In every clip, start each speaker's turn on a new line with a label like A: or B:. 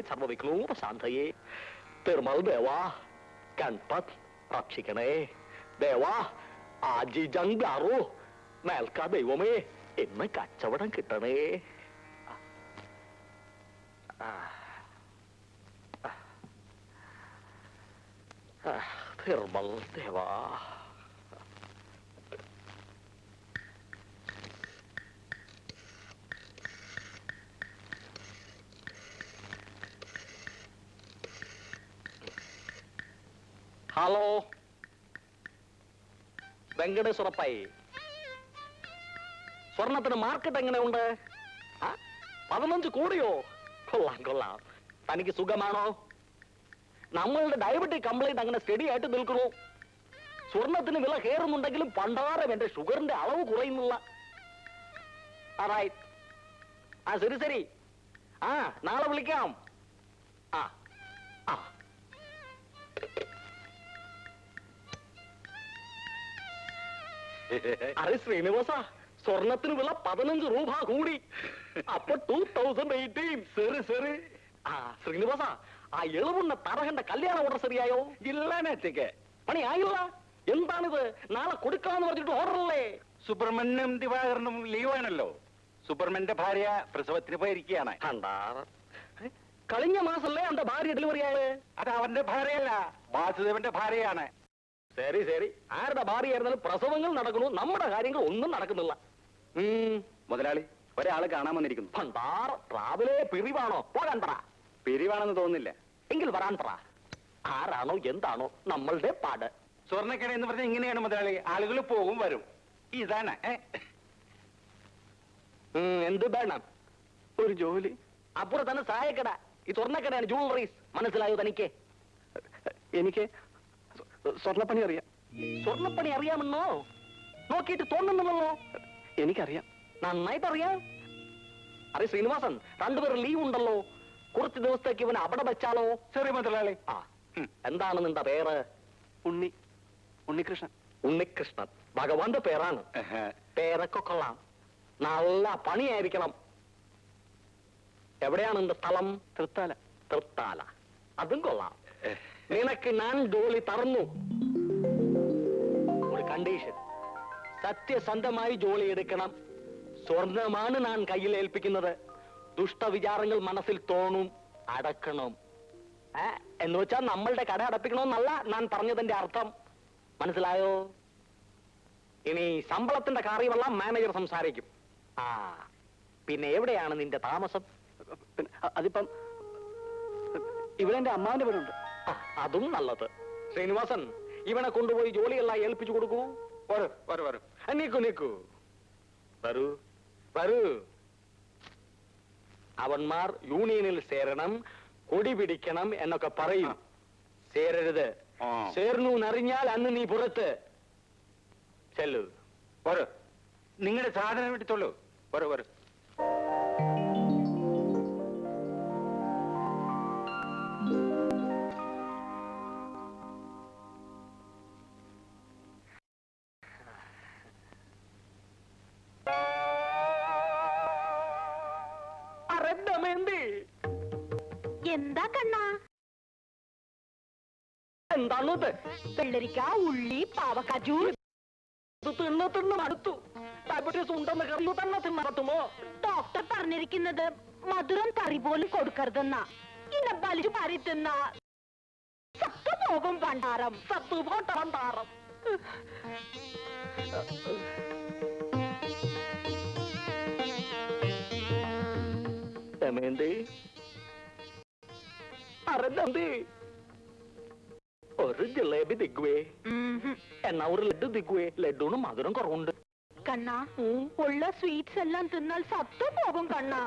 A: സർവവിഘ്നോപശാന്തയേ. തിരുമൽ ദേവാ, ഗൺപത് രക്ഷിക്കണേ. ദേവാ, ആജിജങ്കാറോ, മേൽക്കാ ദൈവമേ, ഇന്ന് കച്ചവടം കിട്ടണേ. തിരുമൽ ദേവാ. ഹലോ, വെങ്കടേശ്വരപ്പായി, സ്വർണത്തിന് മാർക്കറ്റ് എങ്ങനെയുണ്ട്? 15 കോടിയോ? കൊള്ളാം കൊള്ളാം. തനിക്ക് സുഖമാണോ? നമ്മളുടെ ഡയബറ്റിക് കംപ്ലൈന്റ് അങ്ങനെ സ്റ്റഡി ആയിട്ട് നിൽക്കുന്നു. സ്വർണത്തിന് വില കയറുന്നുണ്ടെങ്കിലും പണ്ടാരം എന്റെ ഷുഗറിന്റെ അളവ് കുറയുന്നില്ല. ശരി ശരി, നാളെ വിളിക്കാം. അരെ ശ്രീനിവാസ, സ്വർണത്തിന് വില 15 രൂപ കൂടി. അപ്പൊ 2018. ശരി ശരി. ശ്രീനിവാസ, ആ എളുവുണ്ണ തറകന്റെ കല്യാണ ഓർഡർ ശരിയായോ?
B: ഇല്ലാനേക്ക്
A: പണി ആയില്ല. എന്താണിത്? നാളെ കൊടുക്കാന്ന് പറഞ്ഞിട്ട് ഓർഡറല്ലേ?
B: സുബ്രഹ്മണ്യം ദിവാകരനും ലീവാണല്ലോ. സുബ്രഹ്മണ്യന്റെ ഭാര്യ പ്രസവത്തിന് പോയിരിക്കുകയാണ്.
A: കഴിഞ്ഞ മാസല്ലേ അവന്റെ ഭാര്യ ഡെലിവറി ആയത്?
B: അത് അവന്റെ ഭാര്യയല്ല, വാസുദേവന്റെ ഭാര്യയാണ്.
A: ശരി ശരി, ആരുടെ ഭാര്യയായിരുന്നാലും പ്രസവങ്ങൾ നടക്കുന്നു, നമ്മുടെ കാര്യങ്ങൾ ഒന്നും നടക്കുന്നില്ല.
B: മുതലാളി, ഒരാള് കാണാൻ വന്നിരിക്കുന്നു.
A: ഭണ്ടാർ, രാവിലെ പിരിവാണോ? പോകാൻ പറ.
B: പിരിവാണെന്ന് തോന്നുന്നില്ല.
A: എങ്കിൽ വരാൻ പറ. ആരാണോ എന്താണോ നമ്മളുടെ പാട്.
B: സ്വർണ്ണക്കട എന്ന് പറഞ്ഞാൽ ഇങ്ങനെയാണ് മുതലാളി, ആളുകൾ പോകും വരും. ഇതാണ്.
A: എന്ത് വേണം?
B: ഒരു ജോലി.
A: അപ്പുറം തന്നെ ചായക്കട, ഈ സ്വർണ്ണക്കടയാണ് ജ്വല്ലറീസ്. മനസ്സിലായോ തനിക്ക്?
B: എനിക്ക് സ്വർണ്ണപ്പണി അറിയാം.
A: സ്വർണ്ണപ്പണി അറിയാമെന്നോ? നോക്കിയിട്ട് തോന്നുന്നുണ്ടല്ലോ.
B: എനിക്കറിയാം,
A: നന്നായിട്ട് അറിയാം. അറി ശ്രീനിവാസൻ, രണ്ടുപേരും ലീവ് ഉണ്ടല്ലോ. കുറച്ച് ദിവസത്തേക്ക് ഇവനെ അവിടെ വെച്ചാലോ?
B: ശരി മുതലാളി.
A: എന്താണ് നിന്റെ പേര്?
B: ഉണ്ണികൃഷ്ണൻ.
A: ഉണ്ണികൃഷ്ണൻ ഭഗവാന്റെ പേരാണ്. പേരൊക്കെ കൊള്ളാം. നല്ല പണിയായിരിക്കണം. എവിടെയാണ് നിന്റെ സ്ഥലം?
B: തൃത്താല.
A: തൃത്താല, അതും കൊള്ളാം. നിനക്ക് ഞാൻ ജോലി തറന്നു. ഒരു കണ്ടീഷൻ, സത്യസന്ധമായി ജോലി എടുക്കണം. സ്വർണമാണ് ഞാൻ കയ്യിൽ ഏൽപ്പിക്കുന്നത്. ദുഷ്ടവിചാരങ്ങൾ മനസ്സിൽ തോന്നും, അടക്കണം. എന്ന് വെച്ചാൽ നമ്മളുടെ കട അടപ്പിക്കണമെന്നല്ല ഞാൻ പറഞ്ഞതിന്റെ അർത്ഥം. മനസ്സിലായോ? ഇനി ശമ്പളത്തിന്റെ കാര്യമെല്ലാം മാനേജർ സംസാരിക്കും. പിന്നെ എവിടെയാണ് നിന്റെ താമസം?
B: അതിപ്പം ഇവിടെ എന്റെ അമ്മാവിന്റെ വീടുണ്ട്.
A: അതും നല്ലത്. ശ്രീനിവാസൻ, ഇവനെ കൊണ്ടുപോയി ജോലിയെല്ലാം ഏൽപ്പിച്ചു കൊടുക്കൂ. നീക്കൂ നീക്കൂ, വരൂ വരൂ. അവന്മാർ യൂണിയനിൽ ചേരണം, കൊടി പിടിക്കണം എന്നൊക്കെ പറയും. ചേരരുത്. ചേർന്നു എന്നറിഞ്ഞാൽ അന്ന് നീ പുറത്ത് ചെല്ലു.
B: നിങ്ങളുടെ സാധനം എടുത്തോളൂ. വരൂ.
C: എന്താ കണ്ണാ?
A: എന്താണത്?
C: വെള്ളരിക്ക, ഉള്ളി, പാവക്ക ജ്യൂസ്.
A: തിന്ന് മടുത്തു. ഡയബറ്റീസ് ഉണ്ടെന്ന് കറിയു തന്നെ തിന്നറത്തുമോ?
C: ഡോക്ടർ പറഞ്ഞിരിക്കുന്നത് മധുരം തറി പോലും കൊടുക്കരുതെന്നാ. ഇന്നെ വലിച്ചു പാരി തിന്ന സത്തുപോകും പണ്ടാരം.
A: സത്തുപോട്ട പണ്ടാരം. ഒരു ജിലേബി ദിഗ്വേ, എന്നാ ഒരു ലഡു ദിഗ്വേ. ലഡുവിന് മധുരം കുറവുണ്ട്.
C: കണ്ണാ, ഉള്ള സ്വീറ്റ്സ് എല്ലാം തിന്നാൽ സത്തുപോകും കണ്ണാ.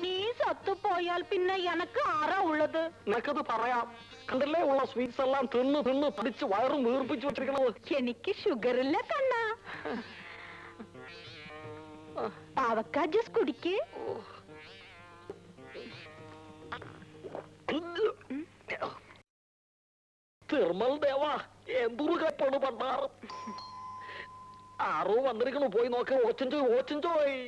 C: നീ സത്തുപോയാൽ പിന്നെ എനക്ക് ആരാ ഉള്ളത്?
A: നിനക്കത് പറയാം. കണ്ടല്ലേ, ഉള്ള സ്വീറ്റ്സ് എല്ലാം തിന്ന് പിടിച്ച് വയറും വീർപ്പിച്ചു വെച്ചിരിക്കണത്.
C: എനിക്ക് ഷുഗർ ഇല്ല കണ്ണാ. പാവക്ക ജ്യൂസ് കുടിക്കേ.
A: തിരുമൽ ദേവാ, എന്തൊരു കപ്പാണ് പണ്ടാറും. ആരോ വന്നിരിക്കണു, പോയി നോക്ക. ഓച്ചഞ്ചോയ്.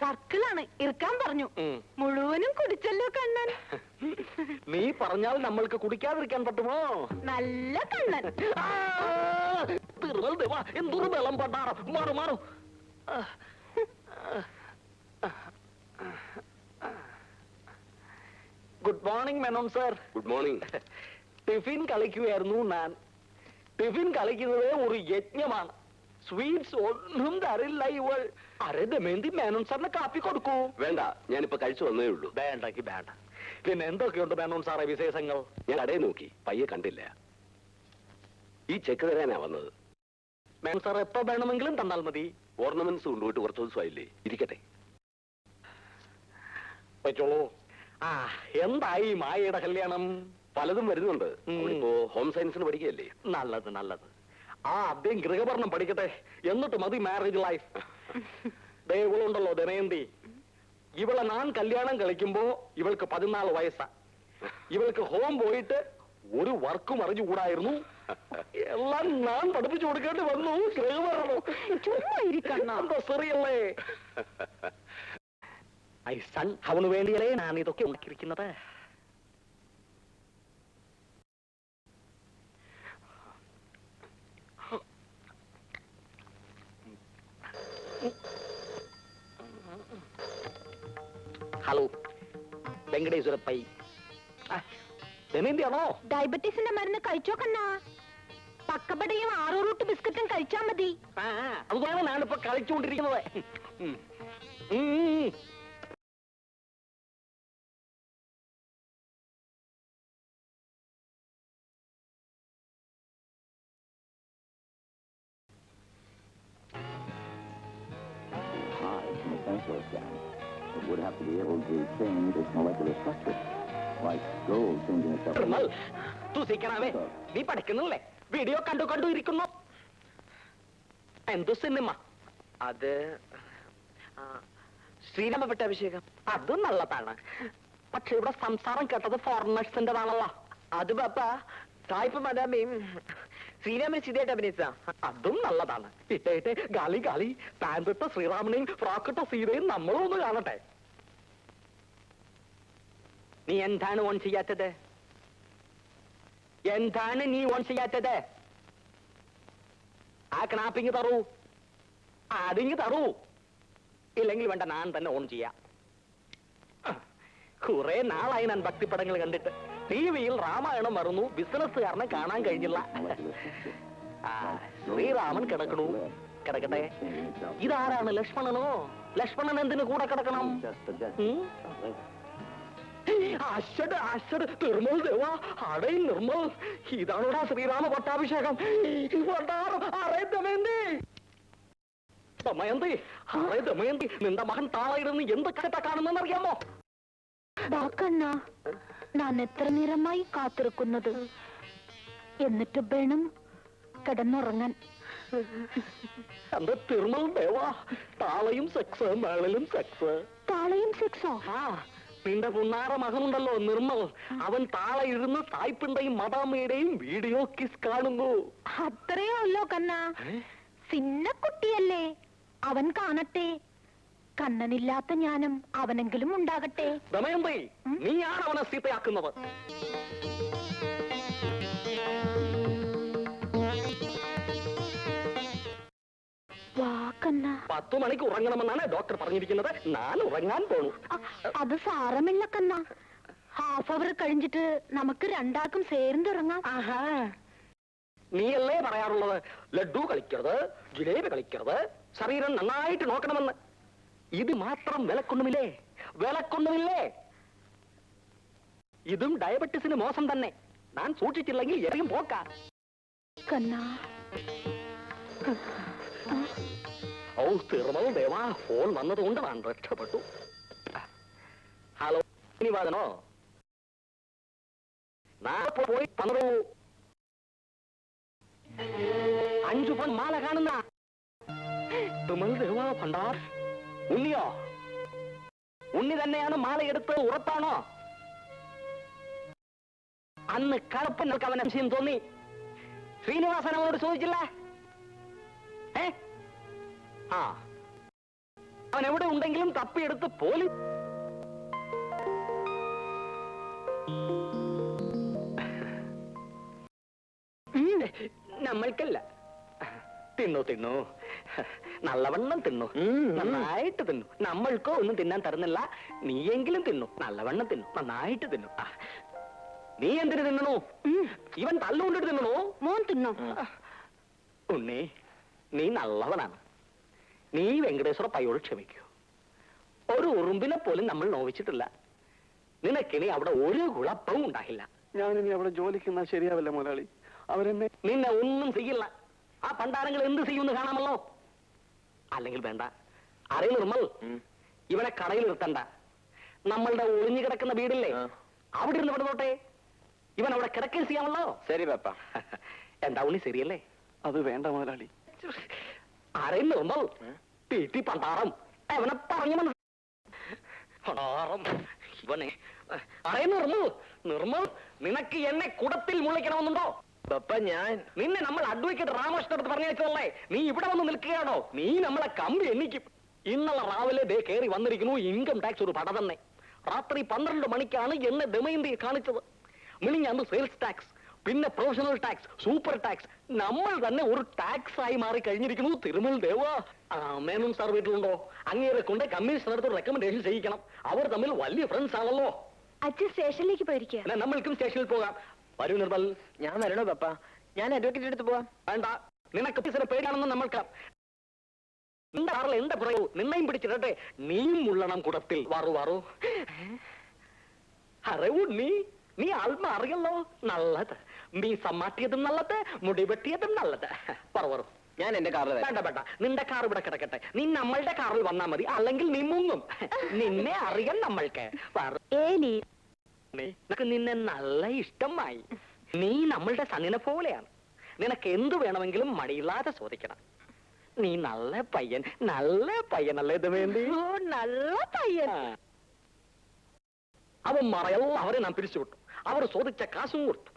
C: സർക്കിളാണ് ഇരിക്കാൻ പറഞ്ഞു. മുഴുവനും കുടിച്ചല്ലോ കണ്ണൻ.
A: നീ പറഞ്ഞാൽ നമ്മൾക്ക് കുടിക്കാതിരിക്കാൻ പറ്റുമോ?
C: നല്ല കണ്ണൻ.
A: എന്തൊരു ബലം പണ്ടാറ. മാറു മാറു. Good morning Menon sir.
B: Good morning.
A: Tiffin കളിക്കുകയായിരുന്നു ഞാൻ. ടിഫിൻ കളിക്കുന്നത് ഒരു യജ്ഞമാണ്. സ്വീറ്റ്സ് ഒന്നും തരില്ല ഇവൾ. അരെ ദമയന്തി, മേനോൻ സാറിന് കാപ്പി കൊടുക്കൂ.
B: വേണ്ട, ഞാനിപ്പോ കഴിച്ചു വന്നേ ഉള്ളൂ.
A: വേണ്ടെങ്കി വേണ്ട. പിന്നെ എന്തൊക്കെയുണ്ട് മേനോൻ സാറേ വിശേഷങ്ങൾ?
B: ഞാൻ കടയിൽ നോക്കി, പയ്യെ കണ്ടില്ല. ഈ ചെക്ക് തരാനാ വന്നത്.
A: മേനോൻ സാർ എപ്പോ വേണമെങ്കിലും തന്നാൽ മതി.
B: ഓർണമെന്റ്സ് കൊണ്ടുപോയിട്ട് കുറച്ച് ദിവസമായില്ലേ, ഇരിക്കട്ടെ.
A: പറ്റോളൂ. ആ, എന്തായി മായയുടെ കല്യാണം?
B: പലതും വരുന്നുണ്ട്. ഇപ്പോ ഹോം സയൻസിന് പഠിക്കുകയല്ലേ.
A: നല്ലത് നല്ലത്. ആ, അദ്ദേഹം ഗൃഹഭരണം പഠിക്കട്ടെ, എന്നിട്ട് മതി മാരേജ് ലൈഫ്. ഇവളുണ്ടല്ലോ ദമയന്തി, ഇവളെ ഞാൻ കല്യാണം കളിക്കുമ്പോ ഇവൾക്ക് 14 വയസ്സാ. ഇവൾക്ക് ഹോം പോയിട്ട് ഒരു വർക്കും അറിഞ്ഞുകൂടായിരുന്നു. എല്ലാം ഞാൻ പഠിപ്പിച്ചു കൊടുക്കേണ്ടി വന്നു. ഗൃഹഭരണം ശരിയല്ലേ? ഐ സൺ, അവന് വേണ്ടിയല്ലേ ഞാൻ ഇതൊക്കെ ഉണ്ടാക്കിയിരിക്കുന്നത്. ഹലോ, വെങ്കടേശ്വര പൈ. ദമയന്തിയാണോ?
C: ഡയബറ്റീസിന്റെ മരുന്ന് കഴിച്ചോ കണ്ണാ? പക്കപ്പടയും 6 റൂട്ട് ബിസ്ക്കറ്റും കഴിച്ചാ മതി.
A: അതുകൊണ്ടാണ് ഞാനിപ്പോ കളിച്ചുകൊണ്ടിരിക്കുന്നത്.
D: It would have to be able to change its molecular structure, like gold changing itself.
A: സൂക്ഷിക്കണമേ, നീ പഠിക്കുന്നില്ലേ? വീഡിയോ കണ്ടു കണ്ടു ഇരിക്കുന്നു. എന്തു സിനിമ അത്?
E: ശ്രീരാമ പട്ടാഭിഷേകം.
A: അതും നല്ലതാണ്. പക്ഷെ ഇവിടെ സംസാരം കേട്ടത് ഫോറിനേഴ്സിന്റെതാണല്ലോ.
E: അത് പാപ്പ സായിപ്പ് മദാമയും ശ്രീരാമൻ സീതയായിട്ട് അഭിനയിച്ച.
A: അതും നല്ലതാണ്. ഇട്ടേട്ടെ ഗാലി ഗാലി പാൻറിട്ട ശ്രീരാമനെയും ഫ്രോക്കിട്ട സീതയും നമ്മളും ഒന്ന് കാണട്ടെ. നീ എന്താണ് ഓൺ ചെയ്യാത്തത്? എന്താണ് നീ ഓൺ ചെയ്യാത്തത്? ആ ക്നാപ്പിങ് തറൂ, അതിങ്ങ് തറൂ. ഇല്ലെങ്കിൽ വേണ്ട, ഞാൻ തന്നെ ഓൺ ചെയ്യാം. കുറെ നാളായി ഞാൻ ഭക്തിപ്പടങ്ങൾ കണ്ടിട്ട്. ടിവിയിൽ രാമായണം വരുന്നു, ബിസിനസ്സുകാരനെ കാണാൻ കഴിഞ്ഞില്ല. ശ്രീരാമൻ കിടക്കണു, കിടക്കട്ടെ. ഇതാരാണ്? ലക്ഷ്മണനോ? ലക്ഷ്മണൻ എന്തിനു കൂടെ കിടക്കണം? നിർമ്മൽ ദേവ, അടേ നിർമ്മൽ, ഇതാണോടാ ശ്രീരാമ പട്ടാഭിഷേകം? ദമയന്തി, ദമയന്തി, നിന്റെ മകൻ താളയിടുന്ന് എന്തൊക്കെ കാണുന്നെന്നറിയാമോ?
C: കണ്ണ, ഞാൻ എത്ര നേരമായി കാത്തിരിക്കുന്നത്. എന്നിട്ട് വേണം കിടന്നുറങ്ങാൻ.
A: എന്റെ തിരുമൽ ദേവ, താളയും സെക്സ്, മേളിലും സെക്സ്.
C: താളയും സെക്സോ?
A: ആ, നിന്റെ പുന്നാറ മകനുണ്ടല്ലോ നിർമ്മൽ, അവൻ താള ഇരുന്ന് സായിപ്പിന്റെയും മദാമയുടെയും വീഡിയോ കിസ് കാണുന്നു.
C: അത്രയോ ഉള്ളോ കണ്ണ? സിന്ന കുട്ടിയല്ലേ, അവൻ കാണട്ടെ. കണ്ണനില്ലാത്ത ജ്ഞാനം അവനെങ്കിലും ഉണ്ടാകട്ടെ.
A: ദമയന്തി, നീയാണ് അവനെ സീതയാക്കുന്നത്.
C: വാ കണ്ണ.
A: 10 മണിക്ക് ഉറങ്ങണമെന്നാണ് ഡോക്ടർ പറഞ്ഞിരിക്കുന്നത്. ഞാൻ ഉറങ്ങാൻ പോണു.
C: അത് സാരമില്ല കണ്ണ. ഹാഫ് അവർ കഴിഞ്ഞിട്ട് നമുക്ക് രണ്ടാൾക്കും ചേർന്നുറങ്ങാം.
A: ആഹാ, നീയല്ലേ പറയാറുള്ളത് ലഡ്ഡു കളിക്കരുത്, ജിലേബി കളിക്കരുത്, ശരീരം നന്നായിട്ട് നോക്കണമെന്ന്. ഇത് മാത്രം വിലക്കൊന്നുമില്ലേ? വിലക്കൊന്നുമില്ലേ? ഇതും ഡയബറ്റീസിന് മോശം തന്നെ. ഞാൻ സൂക്ഷിച്ചില്ലെങ്കിൽ എറിയും പോക്കാ.
C: കണ്ണാ.
A: ഓ തിരുമൽ ദേവാ, ഫോൺ വന്നതുകൊണ്ട് ഞാൻ രക്ഷപ്പെട്ടു. ഹലോ, വാദനോ? നാളെ പോയി തന്നോ. 5 പൺ മാല കാണുന്ന തിരുമൽ ദേവാ ഭണ്ഡാർ. ഉണ്ണിയോ? ഉണ്ണി തന്നെയാണ് മാലയെടുത്ത് ഉറപ്പാണോ? അന്ന് കളപ്പങ്ങൾക്ക് അവൻ സംശയം തോന്നി. ശ്രീനിവാസൻ അവനോട് ചോദിച്ചില്ല? ആ അവൻ എവിടെ ഉണ്ടെങ്കിലും തപ്പിയെടുത്ത് പോലീസ് നമ്മൾക്കല്ല. തിന്നു തിന്നു, നല്ലവണ്ണം തിന്നു, നന്നായിട്ട് തിന്നു. നമ്മൾക്കോ ഒന്നും തിന്നാൻ തരുന്നില്ല, നീയെങ്കിലും തിന്നു, നല്ലവണ്ണം തിന്നു, നന്നായിട്ട് തിന്നു. നീ എന്തിനു തിന്നണു? ഇവൻ തല്ലുകൊണ്ടിട്ട് തിന്നണോ?
C: മോൻ തിന്നോ?
A: ഉണ്ണി, നീ നല്ലവനാണ്. നീ വെങ്കടേശ്വര പയ്യോട് ക്ഷമിക്കൂ. ഒരു ഉറുമ്പിനെ പോലും നമ്മൾ നോവിച്ചിട്ടില്ല. നിനക്കിനി അവിടെ ഒരു കുഴപ്പവും ഉണ്ടാകില്ല.
B: ഞാനിനി അവിടെ ജോലിക്കുന്ന ശരിയാവില്ല മുതലാളി. അവരെന്നെ
A: നിന്നെ ഒന്നും ചെയ്യില്ല. ആ പണ്ടാരങ്ങൾ എന്ത് ചെയ്യുമെന്ന് കാണാമല്ലോ. അല്ലെങ്കിൽ വേണ്ട, അറിയ നിർമ്മൽ, ഇവനെ കടയിൽ നിർത്തണ്ട. നമ്മളുടെ ഒളിഞ്ഞു കിടക്കുന്ന വീടില്ലേ, അവിടെ ഇരുന്ന് വിടുന്നോട്ടെ. ഇവൻ അവിടെ കിടക്കുകയും ചെയ്യാമല്ലോ.
B: ശരി പാപ്പ.
A: എന്താ ഉണ്ണി, ശരിയല്ലേ?
B: അത് വേണ്ട മുതലാളി.
A: അറിയ നിർമ്മൽ, തീറ്റി പണ്ടാറം അവനെ പറഞ്ഞു പണ്ടാറം ഇവനെ. അറിയ നിർമ്മൽ, നിർമ്മൽ, നിനക്ക് എന്നെ കുടത്തിൽ മുളയ്ക്കണമെന്നുണ്ടോ?
E: പപ്പ ഞാൻ
A: നിന്നെ നമ്മൾ അഡ്വക്കേറ്റ് രാമകൃഷ്ണൻ അടുത്ത് പറഞ്ഞു വെച്ചതല്ലേ? നീ ഇവിടെ വന്ന് നിൽക്കുകയാണോ? നീ നമ്മളെ കമ്പി എണ്ണിക്കും. ഇന്നലെ രാവിലെ ദേ കയറി വന്നിരിക്കുന്നു ഇൻകം ടാക്സ് ഒരു പട തന്നെ. രാത്രി 12 മണിക്കാണ് എന്നെ ദമയന്തി കാണിച്ചത്. മിനിഞ്ഞാന്ന് സെയിൽസ് ടാക്സ്, പിന്നെ പ്രൊഫഷണൽ ടാക്സ്, സൂപ്പർ ടാക്സ്. നമ്മൾ തന്നെ ഒരു ടാക്സ് ആയി മാറി കഴിഞ്ഞിരിക്കുന്നു. തിരുമൽ ദേവ, മേനോൻ സാർ വീട്ടിലുണ്ടോ? അങ്ങേരെ കൊണ്ട് കമ്മീഷണർക്ക് റെക്കമെൻഡേഷൻ ചെയ്യിക്കണം. അവർ തമ്മിൽ വലിയ ഫ്രണ്ട്സ് ആണല്ലോ.
C: അച്ഛൻ സ്റ്റേഷനിലേക്ക് പോയിരിക്കുക.
A: നമ്മൾക്കും സ്റ്റേഷനിൽ പോകാം. വരൂ നിർമ്മൽ.
E: ഞാൻ വരണോ പപ്പ? ഞാൻ അഡ്വക്കേറ്റ് അടുത്ത് പോവാം.
A: വേണ്ട, നിനക്ക് ഓഫീസറെ പേടിയാണെന്ന് നമ്മൾക്ക്. നിന്റെ കാറിൽ എന്റെ പറയൂ, നിന്നെയും പിടിച്ചിട്ടെ. നീയും ഉള്ളണം കുടത്തിൽ. വാറു വാറു. അറിവൂ, നീ ആത്മ അറിയല്ലോ. നല്ലത്. മീസ മാറ്റിയതും നല്ലത്, മുടി വെട്ടിയതും നല്ലത്. പറവറു.
E: ഞാൻ എന്റെ കാറിൽ
A: വേണ്ട വേണ്ട, നിന്റെ കാർ ഇവിടെ കിടക്കട്ടെ. നീ നമ്മളുടെ കാറിൽ വന്നാ മതി, അല്ലെങ്കിൽ നീ മുങ്ങും. നിന്നെ അറിയാം നമ്മൾക്ക്. നിനക്ക് നിന്നെ നല്ല ഇഷ്ടമായി. നീ നമ്മളുടെ സണ്ണിനെ പോലെയാണ്. നിനക്ക് എന്തു വേണമെങ്കിലും മടിയില്ലാതെ ചോദിക്കണം. നീ നല്ല പയ്യനല്ലേ ദമയന്തി?
C: നല്ല പയ്യൻ.
A: അവൻ മറയല്ല, അവരെ നാം പിരിച്ചുവിട്ടു. അവർ ചോദിച്ച കാശും കൊടുത്തു.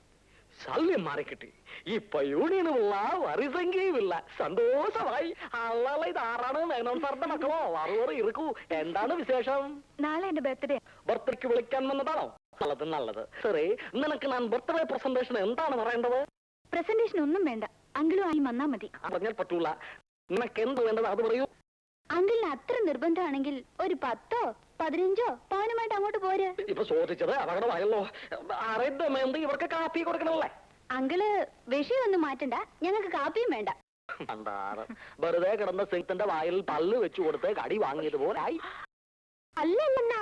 A: ശല്യം മാറിക്കിട്ടി. ഇപ്പൊ യൂണിയനുമില്ല, വരിസംഖ്യയുമില്ല. സന്തോഷമായി. അല്ല, ഇതാറാണ് മേനോൻ സാറിന്റെ മക്കളോ? വറുവറ് ഇറുക്കൂ. എന്താണ് വിശേഷം?
C: നാളെ എന്റെ ബർത്ത്ഡേ.
A: ബർത്ത്ഡേക്ക് വിളിക്കാൻ വന്നതാണോ? നല്ലത് നല്ലത്. ശരി, നിനക്ക് ഞാൻ ബർത്ത്ഡേ പ്രസന്റേഷൻ എന്താണ് പറയേണ്ടത്?
C: പ്രസന്റേഷൻ ഒന്നും വേണ്ട, അങ്കിളും ആയി വന്നാ മതി.
A: പറഞ്ഞാൽ പറ്റൂല. നിനക്ക് എന്ത് വേണ്ടത് അത് പറയൂ.
C: അങ്കിളിന് അത്ര നിർബന്ധമാണെങ്കിൽ ഒരു 10ഓ 15ഓ പവനുമായിട്ട് അങ്ങോട്ട് പോര്.
A: ഇപ്പൊ ചോദിച്ചത് അപകടമായല്ലോ. അറിയുന്നത് ഇവർക്ക് കാപ്പി കൊടുക്കണല്ലേ?
C: അങ്കിള് വിഷയമൊന്നും മാറ്റണ്ട, ഞങ്ങൾക്ക് കാപ്പിയും വേണ്ട.
A: വെറുതെ കിടന്ന സിംഗത്തിന്റെ വായിൽ പല്ല് വെച്ചു കൊടുത്ത് കടി വാങ്ങിയതുപോലായി.
C: അല്ലല്ല,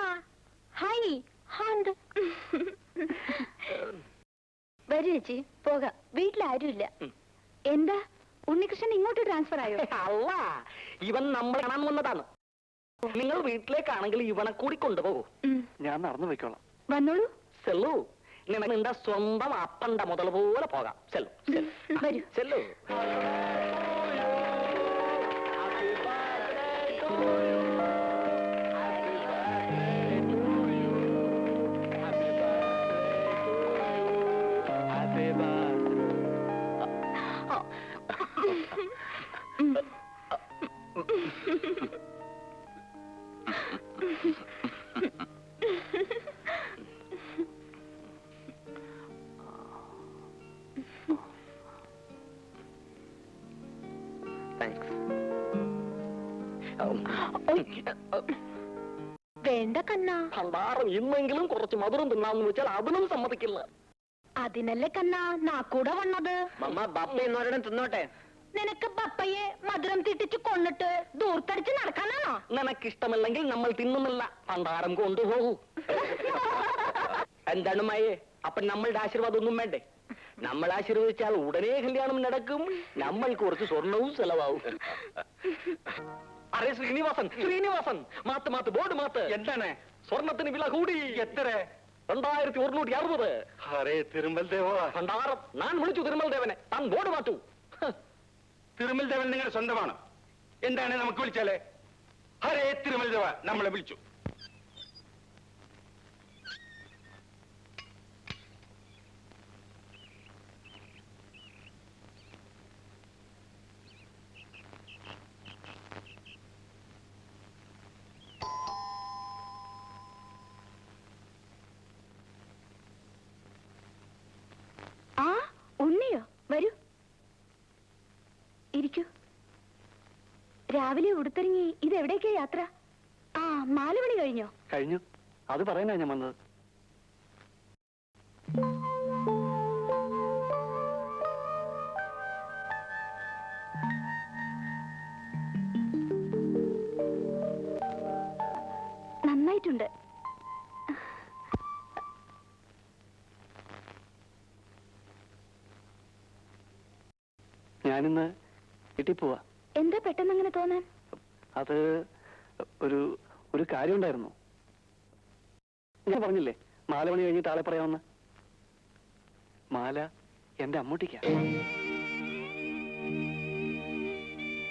C: ഹായ് ഹാന്ത്. വരൂ ചേച്ചി, പോകാം. വീട്ടിലാരുമില്ല. എന്താ ഉണ്ണികൃഷ്ണൻ ഇങ്ങോട്ട് ട്രാൻസ്ഫർ ആയോ?
A: അല്ല, ഇവൻ നമ്മൾ കാണാൻ വന്നതാണ്. നിങ്ങൾ വീട്ടിലേക്കാണെങ്കിൽ ഇവനെ കൂടി കൊണ്ടുപോകൂ.
B: ഞാൻ നടന്നു പോയിക്കോളാം.
C: വന്നോളൂ.
A: ചെല്ലു, നിന്റെ സ്വന്തം അപ്പന്റെ മുതൽ പോലെ പോകാം. ചെല്ലു
C: വരൂ.
A: ചെല്ലു.
C: വേണ്ട കണ്ണാ.
A: ഭണ്ഡാരം ഇന്നെങ്കിലും കുറച്ച് മധുരം തിന്നാന്ന് വെച്ചാൽ അതിനും സമ്മതിക്കില്ല.
C: അതിനല്ലേ കണ്ണാ നാക്കൂടെ വന്നത്.
E: മമ്മ ബപ്പ എന്നോരണം തിന്നോട്ടെ.
C: നിനക്ക് പപ്പയെ മധുരം തിട്ടിച്ച് കൊന്നിട്ട് ദൂർത്തടിച്ച് നടക്കാനാണോ?
A: നിനക്കിഷ്ടമില്ലെങ്കിൽ നമ്മൾ തിന്നുന്നില്ല. ഭണ്ഡാരം കൊണ്ടുപോകൂ. എന്താണ് മയെ, അപ്പൊ നമ്മളുടെ ആശീർവാദം ഒന്നും വേണ്ടേ? നമ്മൾ ആശീർവദിച്ചാൽ ഉടനെ കല്യാണം നടക്കും. നമ്മൾ കുറച്ച് സ്വർണവും ചെലവാവും. അറേ ശ്രീനിവാസൻ, മാത്ത് ബോർഡ് മാത്ത്. എന്താണ്? സ്വർണത്തിന് വില കൂടി. എത്ര? 2160.
B: അരേ തിരുമൽ ദേവ.
A: ഭണ്ഡാരം ഞാൻ വിളിച്ചു തിരുമൽ ദേവനെ. താൻ ബോർഡ് മാറ്റൂ.
B: തിരുമൽ ദേവൻ നിങ്ങളുടെ സ്വന്തമാണ്. എന്താണ് നമുക്ക് വിളിച്ചാലേ? ഹരേ തിരുമൽ ദേവ നമ്മളെ വിളിച്ചു.
C: രാവിലെ ഉടുത്തിറങ്ങി ഇത് എവിടേക്കാ യാത്ര? ആ 4 മണി കഴിഞ്ഞോ?
A: കഴിഞ്ഞു. അത് പറയാനാ ഞാൻ വന്നത്.
C: നന്നായിട്ടുണ്ട്.
A: ഞാനിന്ന് വീട്ടിൽ പോവാ.
C: എന്താ പെട്ടെന്ന് അങ്ങനെ തോന്നാൻ?
A: അത് ഒരു കാര്യം ഉണ്ടായിരുന്നു. ഞാൻ പറഞ്ഞില്ലേ 4 മണി കഴിഞ്ഞിട്ട് ആളെ പറയാമെന്ന്. മാല എന്റെ അമ്മൂട്ടിക്ക.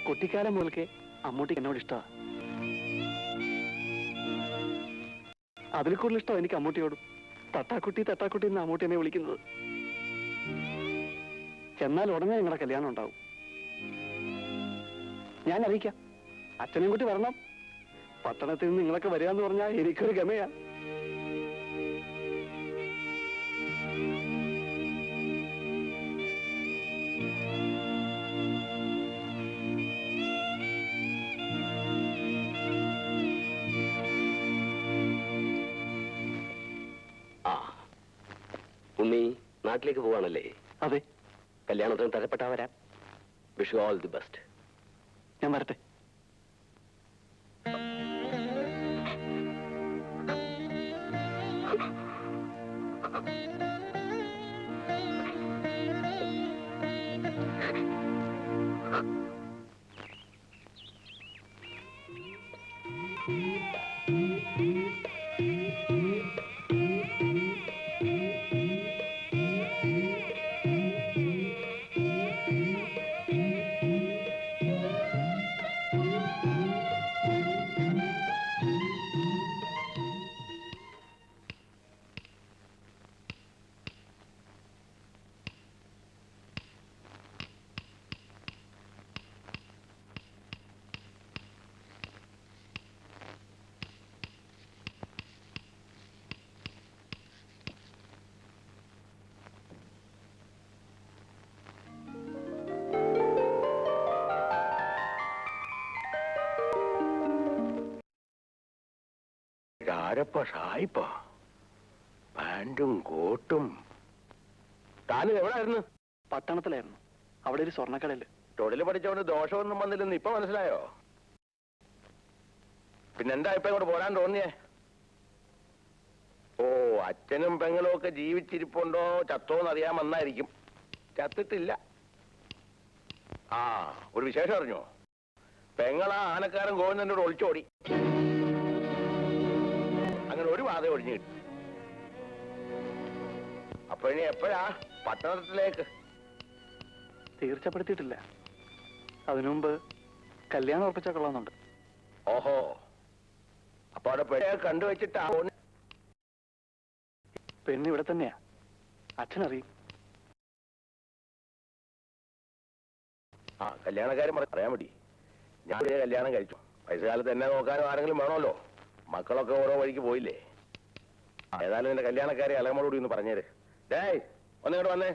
A: കുട്ടിക്കാലം മുതൽക്കേ അമ്മൂട്ടിക്ക് എന്നോട് ഇഷ്ടമാണ്. അതിൽ കൂടുതൽ ഇഷ്ടം എനിക്ക് അമ്മൂട്ടിയോടും. തട്ടാക്കുട്ടി തട്ടാക്കുട്ടി എന്ന് അമ്മൂട്ടി എന്നെ വിളിക്കുന്നത്. എന്നാൽ ഉടനെ നിങ്ങളുടെ കല്യാണം ഉണ്ടാവും. ഞാൻ അറിയിക്കാം. അച്ഛനെയും കൂട്ടി വരണം. പട്ടണത്തിൽ നിന്ന് നിങ്ങളൊക്കെ വരികയെന്ന് പറഞ്ഞാൽ എനിക്കൊരു ഗമയാ.
F: ഉണ്ണി നാട്ടിലേക്ക് പോവാണല്ലേ?
A: അതെ,
F: കല്യാണത്തിന് തരപ്പെട്ടാ വരാം. Wish you all the best.
A: ഞാൻ വരട്ടെ.
B: ആരപ്പ ഷായിപ്പ പാൻറ്റും കോട്ടും. താനും എവിടായിരുന്നു?
A: പട്ടണത്തിലായിരുന്നു. അവിടെ ഒരു സ്വർണ്ണക്കടയില്.
B: തൊഴിൽ പഠിച്ചവന് ദോഷമൊന്നും വന്നില്ലെന്ന് ഇപ്പൊ മനസ്സിലായോ? പിന്നെന്താ ഇപ്പൊ ഇങ്ങോട്ട് പോരാൻ തോന്നിയേ? ഓ, അച്ഛനും പെങ്ങളും ഒക്കെ ജീവിച്ചിരിപ്പുണ്ടോ ചത്തോന്ന് അറിയാൻ വന്നായിരിക്കും. ചത്തിട്ടില്ല. ആ, ഒരു വിശേഷം അറിഞ്ഞോ? പെങ്ങളാ ആനക്കാരൻ ഗോവിന്ദനോട് ഒളിച്ചോടി. അങ്ങനെ ഒരു വാത ഒഴിഞ്ഞു കിട്ടി. അപ്പൊ ഇനി എപ്പോഴാ പട്ടണത്തിലേക്ക്?
A: തീർച്ചപ്പെടുത്തിയിട്ടില്ല. അതിനുമുമ്പ് കല്യാണം ഉറപ്പിച്ചാൽ കൊള്ളാന്നുണ്ട്.
B: ഓഹോ, അപ്പൊ അവിടെ പെണ്ണെ കണ്ടുവച്ചിട്ടാ?
A: പെണ്ണ് ഇവിടെ തന്നെയാ. അച്ഛനറിയും.
B: ആ, കല്യാണക്കാരും പറയാൻ മതി. ഞാൻ കല്യാണം കഴിച്ചു. വയസ്സുകാലത്ത് എന്നെ നോക്കാനും ആരെങ്കിലും വേണമല്ലോ. മക്കളൊക്കെ ഓരോ വഴിക്ക് പോയില്ലേ. ഏതായാലും എന്റെ കല്യാണക്കാരെ അലമോടുകൂടി ഒന്ന് പറഞ്ഞേര്. ഡേയ്, ഒന്നിങ്ങോട്ട് വന്നേ.